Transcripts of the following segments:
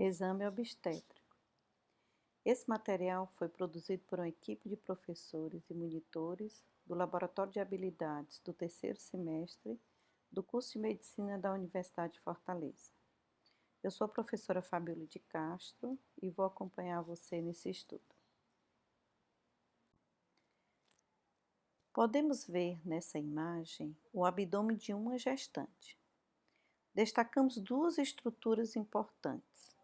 Exame obstétrico. Esse material foi produzido por uma equipe de professores e monitores do Laboratório de Habilidades do terceiro semestre do curso de Medicina da Universidade de Fortaleza. Eu sou a professora Fabiola de Castro e vou acompanhar você nesse estudo. Podemos ver nessa imagem o abdômen de uma gestante. Destacamos duas estruturas importantes.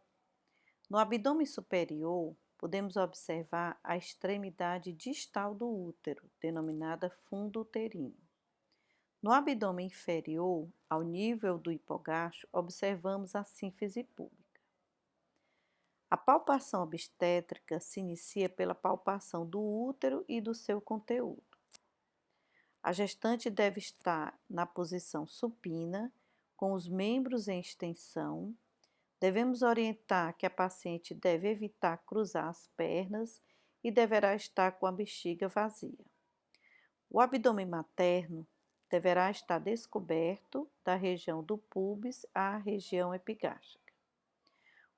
No abdômen superior, podemos observar a extremidade distal do útero, denominada fundo uterino. No abdômen inferior, ao nível do hipogasto, observamos a sínfise púbica. A palpação obstétrica se inicia pela palpação do útero e do seu conteúdo. A gestante deve estar na posição supina, com os membros em extensão. Devemos orientar que a paciente deve evitar cruzar as pernas e deverá estar com a bexiga vazia. O abdômen materno deverá estar descoberto da região do púbis à região epigástrica.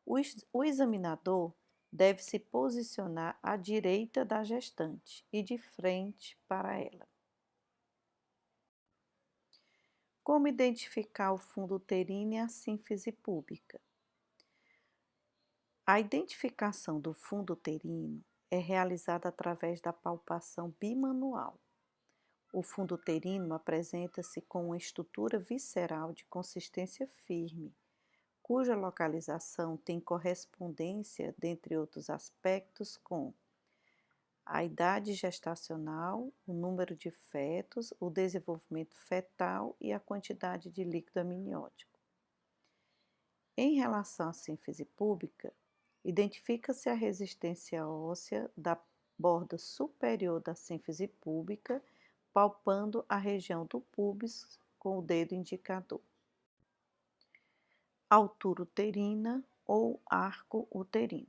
O examinador deve se posicionar à direita da gestante e de frente para ela. Como identificar o fundo uterino e a sínfise púbica? A identificação do fundo uterino é realizada através da palpação bimanual. O fundo uterino apresenta-se com uma estrutura visceral de consistência firme, cuja localização tem correspondência, dentre outros aspectos, com a idade gestacional, o número de fetos, o desenvolvimento fetal e a quantidade de líquido amniótico. Em relação à sínfise púbica, identifica-se a resistência óssea da borda superior da sínfise púbica, palpando a região do púbis com o dedo indicador. Altura uterina ou arco uterino.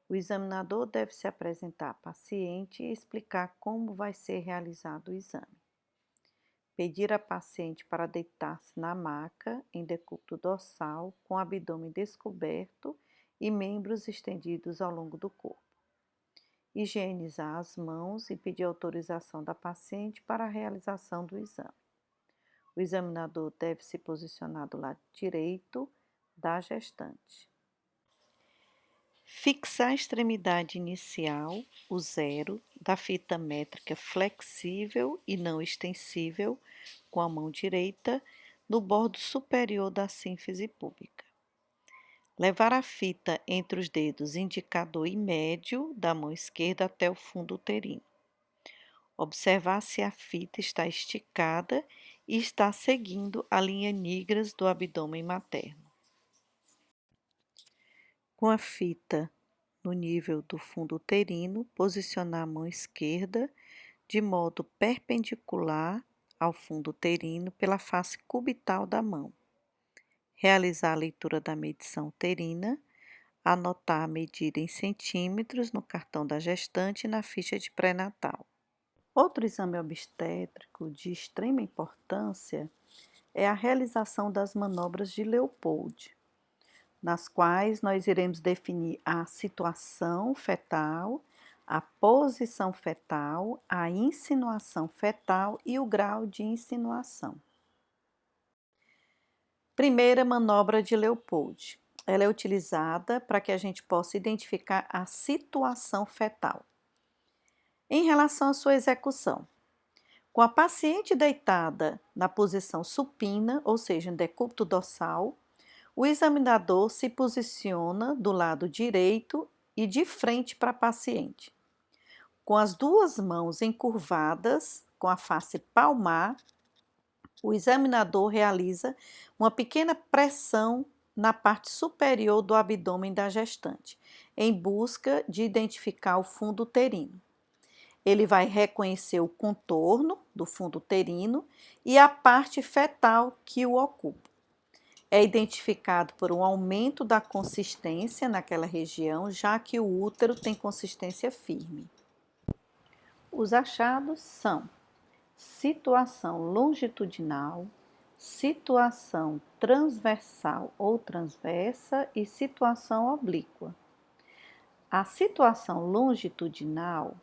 O examinador deve se apresentar à paciente e explicar como vai ser realizado o exame. Pedir à paciente para deitar-se na maca em decúbito dorsal, com o abdômen descoberto e membros estendidos ao longo do corpo. Higienizar as mãos e pedir autorização da paciente para a realização do exame. O examinador deve se posicionar do lado direito da gestante. Fixar a extremidade inicial, o zero, da fita métrica flexível e não extensível, com a mão direita, no bordo superior da sínfise púbica. Levar a fita entre os dedos indicador e médio da mão esquerda até o fundo uterino. Observar se a fita está esticada e está seguindo a linha nigras do abdômen materno. Com a fita no nível do fundo uterino, posicionar a mão esquerda de modo perpendicular ao fundo uterino pela face cubital da mão. Realizar a leitura da medição uterina, anotar a medida em centímetros no cartão da gestante e na ficha de pré-natal. Outro exame obstétrico de extrema importância é a realização das manobras de Leopold, nas quais nós iremos definir a situação fetal, a posição fetal, a insinuação fetal e o grau de insinuação. Primeira manobra de Leopold. Ela é utilizada para que a gente possa identificar a situação fetal. Em relação à sua execução, com a paciente deitada na posição supina, ou seja, em decúbito dorsal, o examinador se posiciona do lado direito e de frente para a paciente. Com as duas mãos encurvadas, com a face palmar, o examinador realiza uma pequena pressão na parte superior do abdômen da gestante, em busca de identificar o fundo uterino. Ele vai reconhecer o contorno do fundo uterino e a parte fetal que o ocupa. É identificado por um aumento da consistência naquela região, já que o útero tem consistência firme. Os achados são situação longitudinal, situação transversal ou transversa e situação oblíqua. A situação longitudinal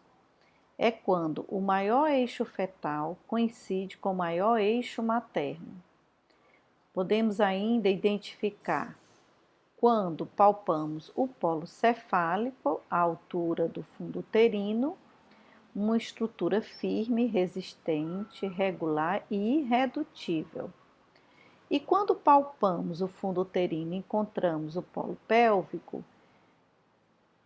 é quando o maior eixo fetal coincide com o maior eixo materno. Podemos ainda identificar quando palpamos o polo cefálico à altura do fundo uterino, uma estrutura firme, resistente, regular e irredutível. E quando palpamos o fundo uterino e encontramos o polo pélvico,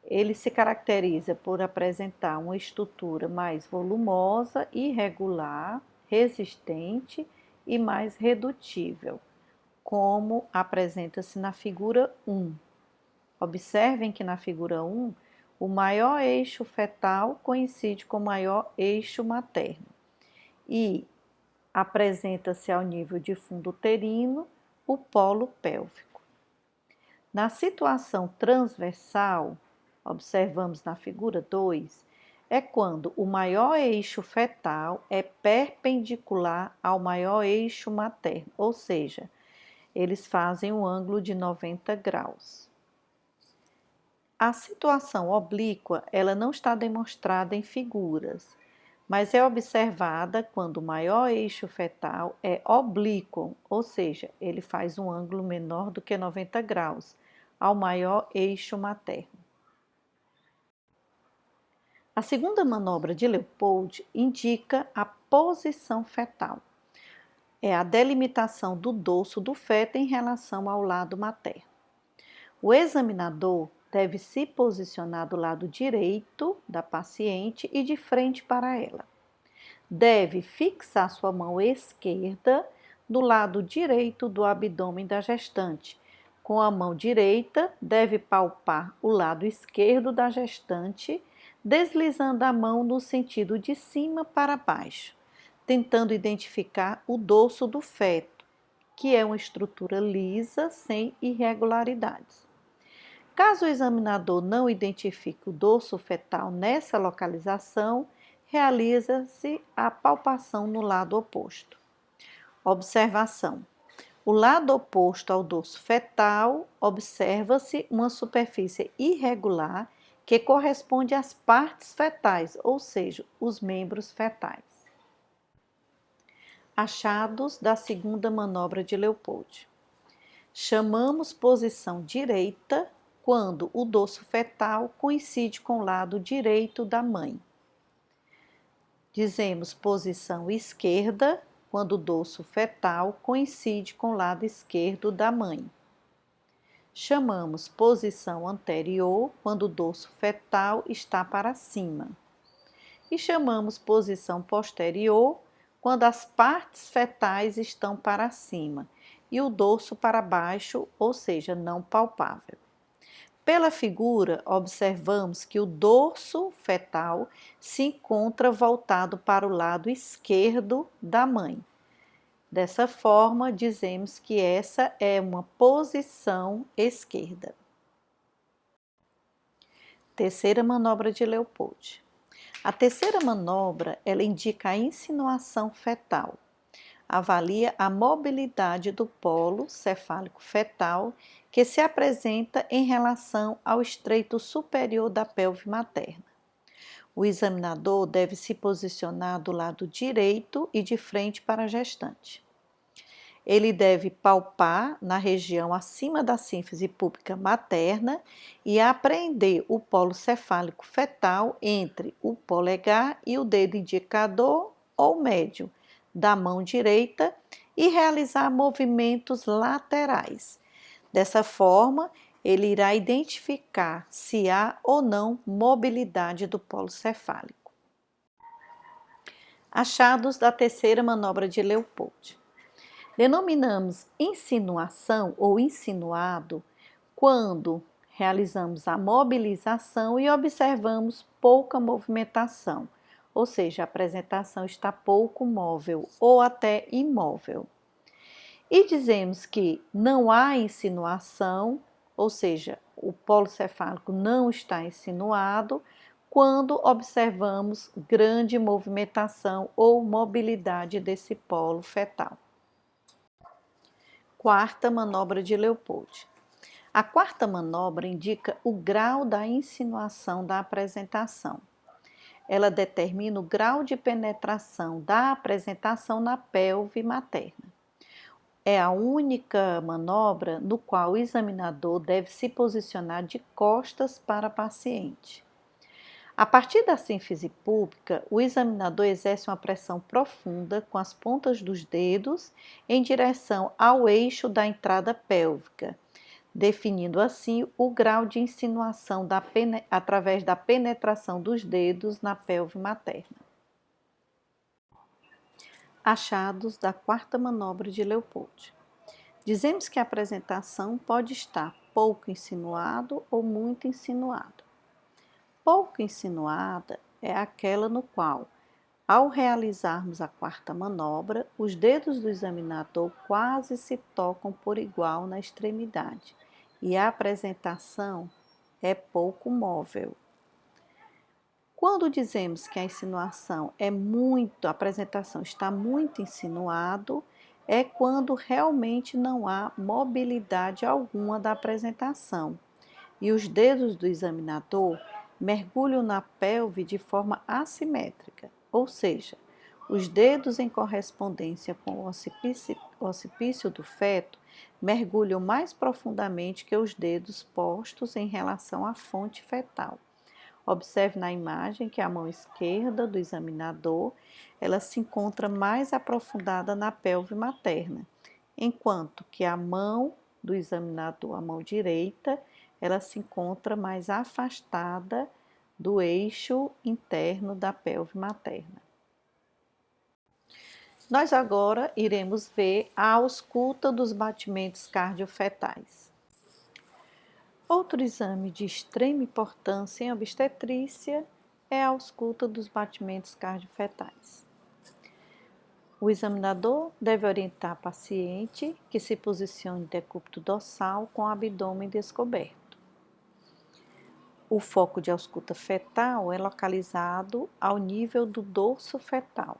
ele se caracteriza por apresentar uma estrutura mais volumosa, irregular, resistente e mais redutível, como apresenta-se na figura 1. Observem que na figura 1, o maior eixo fetal coincide com o maior eixo materno e apresenta-se ao nível de fundo uterino o polo pélvico. Na situação transversal, observamos na figura 2, é quando o maior eixo fetal é perpendicular ao maior eixo materno, ou seja, eles fazem um ângulo de 90 graus. A situação oblíqua, ela não está demonstrada em figuras, mas é observada quando o maior eixo fetal é oblíquo, ou seja, ele faz um ângulo menor do que 90 graus ao maior eixo materno. A segunda manobra de Leopold indica a posição fetal. É a delimitação do dorso do feto em relação ao lado materno. O examinador deve se posicionar do lado direito da paciente e de frente para ela. Deve fixar sua mão esquerda do lado direito do abdômen da gestante. Com a mão direita, deve palpar o lado esquerdo da gestante, deslizando a mão no sentido de cima para baixo, tentando identificar o dorso do feto, que é uma estrutura lisa, sem irregularidades. Caso o examinador não identifique o dorso fetal nessa localização, realiza-se a palpação no lado oposto. Observação: o lado oposto ao dorso fetal, observa-se uma superfície irregular que corresponde às partes fetais, ou seja, os membros fetais. Achados da segunda manobra de Leopold. Chamamos posição direita quando o dorso fetal coincide com o lado direito da mãe. Dizemos posição esquerda quando o dorso fetal coincide com o lado esquerdo da mãe. Chamamos posição anterior quando o dorso fetal está para cima. E chamamos posição posterior quando as partes fetais estão para cima e o dorso para baixo, ou seja, não palpável. Pela figura, observamos que o dorso fetal se encontra voltado para o lado esquerdo da mãe. Dessa forma, dizemos que essa é uma posição esquerda. Terceira manobra de Leopold. A terceira manobra, ela indica a insinuação fetal. Avalia a mobilidade do polo cefálico fetal que se apresenta em relação ao estreito superior da pelve materna. O examinador deve se posicionar do lado direito e de frente para a gestante. Ele deve palpar na região acima da sínfise púbica materna e apreender o polo cefálico fetal entre o polegar e o dedo indicador ou médio da mão direita e realizar movimentos laterais. Dessa forma, ele irá identificar se há ou não mobilidade do polo cefálico. Achados da terceira manobra de Leopold. Denominamos insinuação ou insinuado quando realizamos a mobilização e observamos pouca movimentação, ou seja, a apresentação está pouco móvel ou até imóvel. E dizemos que não há insinuação, ou seja, o polo cefálico não está insinuado, quando observamos grande movimentação ou mobilidade desse polo fetal. Quarta manobra de Leopold. A quarta manobra indica o grau da insinuação da apresentação. Ela determina o grau de penetração da apresentação na pelve materna. É a única manobra no qual o examinador deve se posicionar de costas para a paciente. A partir da sínfise púbica, o examinador exerce uma pressão profunda com as pontas dos dedos em direção ao eixo da entrada pélvica, definindo assim o grau de insinuação através da penetração dos dedos na pelve materna. Achados da quarta manobra de Leopold. Dizemos que a apresentação pode estar pouco insinuado ou muito insinuado. Pouco insinuada é aquela no qual, ao realizarmos a quarta manobra, os dedos do examinador quase se tocam por igual na extremidade e a apresentação é pouco móvel. Quando dizemos que a insinuação a apresentação está muito insinuado, é quando realmente não há mobilidade alguma da apresentação e os dedos do examinador mergulham na pelve de forma assimétrica, ou seja, os dedos em correspondência com o occipício do feto mergulham mais profundamente que os dedos postos em relação à fonte fetal. Observe na imagem que a mão esquerda do examinador, ela se encontra mais aprofundada na pelve materna, enquanto que a mão do examinador, a mão direita, ela se encontra mais afastada do eixo interno da pelve materna. Nós agora iremos ver a ausculta dos batimentos cardiofetais. Outro exame de extrema importância em obstetrícia é a ausculta dos batimentos cardiofetais. O examinador deve orientar a paciente que se posicione em decúbito dorsal com o abdômen descoberto. O foco de ausculta fetal é localizado ao nível do dorso fetal,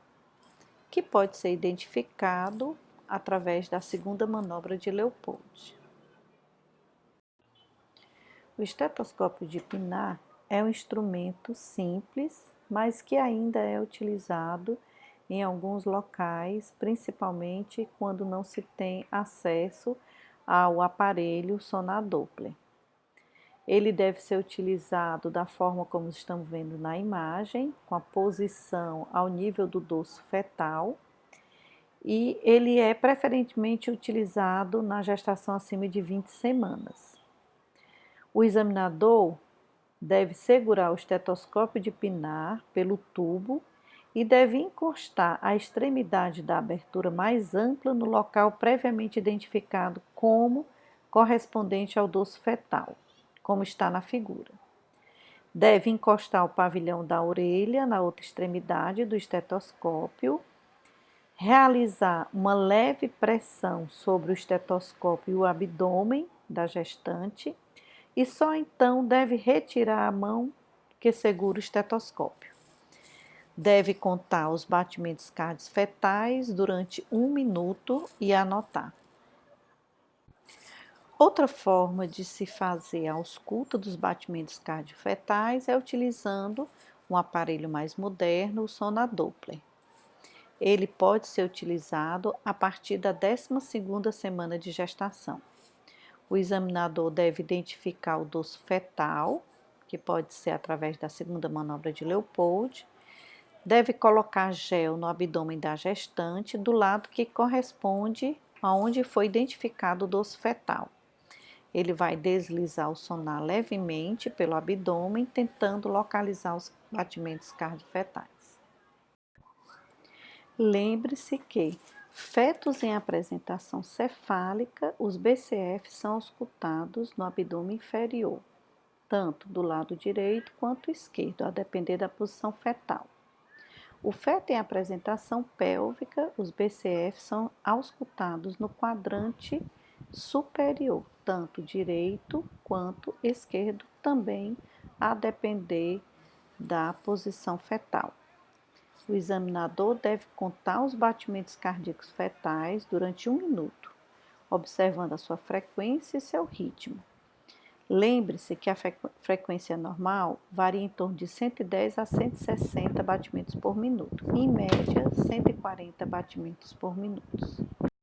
que pode ser identificado através da segunda manobra de Leopold. O estetoscópio de Pinar é um instrumento simples, mas que ainda é utilizado em alguns locais, principalmente quando não se tem acesso ao aparelho sonar Doppler. Ele deve ser utilizado da forma como estamos vendo na imagem, com a posição ao nível do dorso fetal, e ele é preferentemente utilizado na gestação acima de 20 semanas. O examinador deve segurar o estetoscópio de Pinar pelo tubo e deve encostar a extremidade da abertura mais ampla no local previamente identificado como correspondente ao dorso fetal, como está na figura. Deve encostar o pavilhão da orelha na outra extremidade do estetoscópio, realizar uma leve pressão sobre o estetoscópio e o abdômen da gestante e só então deve retirar a mão que segura o estetoscópio. Deve contar os batimentos cardiofetais durante 1 minuto e anotar. Outra forma de se fazer a ausculta dos batimentos cardiofetais é utilizando um aparelho mais moderno, o sonar Doppler. Ele pode ser utilizado a partir da 12ª semana de gestação. O examinador deve identificar o dorso fetal, que pode ser através da segunda manobra de Leopold. Deve colocar gel no abdômen da gestante, do lado que corresponde aonde foi identificado o dorso fetal. Ele vai deslizar o sonar levemente pelo abdômen, tentando localizar os batimentos cardiofetais. Lembre-se que fetos em apresentação cefálica, os BCF são auscultados no abdômen inferior, tanto do lado direito quanto esquerdo, a depender da posição fetal. O feto em apresentação pélvica, os BCF são auscultados no quadrante superior, tanto direito quanto esquerdo, também a depender da posição fetal. O examinador deve contar os batimentos cardíacos fetais durante 1 minuto. observando a sua frequência e seu ritmo. Lembre-se que a frequência normal varia em torno de 110 a 160 batimentos por minuto, em média 140 batimentos por minuto.